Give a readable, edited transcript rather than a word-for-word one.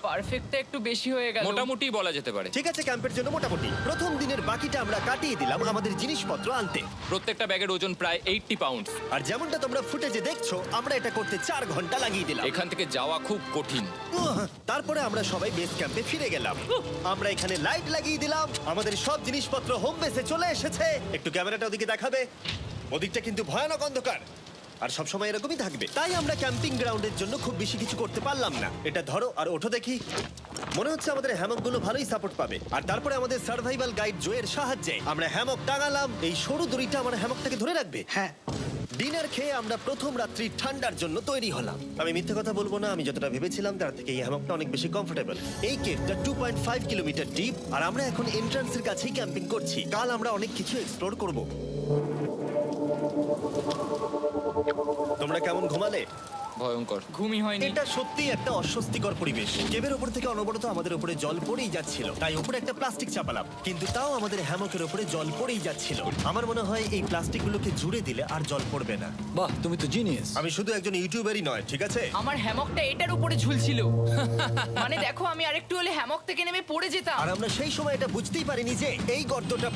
পারফেক্টটা একটু বেশি হয়ে গেল। মোটামুটি বলা যেতে পারে। ঠিক আছে, ক্যাম্পের জন্য মোটামুটি প্রথম দিনের বাকিটা আমরা কাটিয়ে দিলাম আমাদের জিনিসপত্র আনতে। প্রত্যেকটা ব্যাগের ওজন প্রায় 80 পাউন্ড। আর যেমনটা তোমরা ফুটেজে দেখছো, আমরা এটা করতে 4 ঘন্টা লাগিয়ে দিলাম। এখান থেকে যাওয়া খুব কঠিন। তারপরে আমরা সবাই বেস ক্যাম্পে ফিরে গেলাম। আমরা এখানে লাইট লাগিয়ে দিলাম, আমাদের সব জিনিসপত্র হোম বেসে চলে এসেছে। একটু ক্যামেরাটা ওদিকে দেখাবে? ওদিকটা কিন্তু ভয়ানক অন্ধকার, আর সব সময় এরকমই থাকবে। তাই আমরা ক্যাম্পিং গ্রাউন্ডের জন্য খুব বেশি কিছু করতে পারলাম না। এটা ধরো আর ওঠো দেখি। মনে হচ্ছে আমাদের হ্যামকগুলো ভালোই সাপোর্ট পাবে। আর তারপরে আমাদের সার্ভাইভাল গাইড জোয়ের সাহায্যে আমরা হ্যামক টাঙালাম। এই সরু দড়িটা আমার হ্যামকটাকে ধরে রাখবে। হ্যাঁ। ডিনার খেয়ে আমরা প্রথম রাত্রি ঠান্ডার জন্য তৈরি হলাম। আমি মিথ্যে কথা বলবো না, আমি যতটা ভেবেছিলাম তার থেকে এই হ্যামকটা অনেক বেশি কমফোর্টেবল। এই কেভটা 2.5 কিলোমিটার ডিপ, আর আমরা এখন এন্ট্রান্সের কাছেই ক্যাম্পিং করছি। কাল আমরা অনেক কিছু এক্সপ্লোর করব। তোমরা কেমন ঘুমালে? ভয়ঙ্কর। ঘুমই হয়নি। এটা সত্যি একটা অস্বস্তিকর পরিবেশ। কেবের উপর থেকে অনবরত আমাদের উপরে জল পড়েই যাচ্ছিল, তাই উপরে একটা প্লাস্টিক চাপালাম, কিন্তু তাও আমাদের হ্যামকের উপরে জল পড়েই যাচ্ছিল। আমার মনে হয় এই প্লাস্টিকগুলোকে জুড়ে দিলে আর জল পড়বে না। বাহ, তুমি তো জিনিয়াস। আমি শুধু একজন ইউটিউবারই নয়, ঠিক আছে? আমার হ্যামকটা এটার উপরে ঝুলছিল। মানে দেখো, আমি আরেকটু হলে হ্যামক থেকে নেমে পড়ে যেতাম। আর আমরা সেই সময় এটা বুঝতেই পারিনি যে এই গর্তটা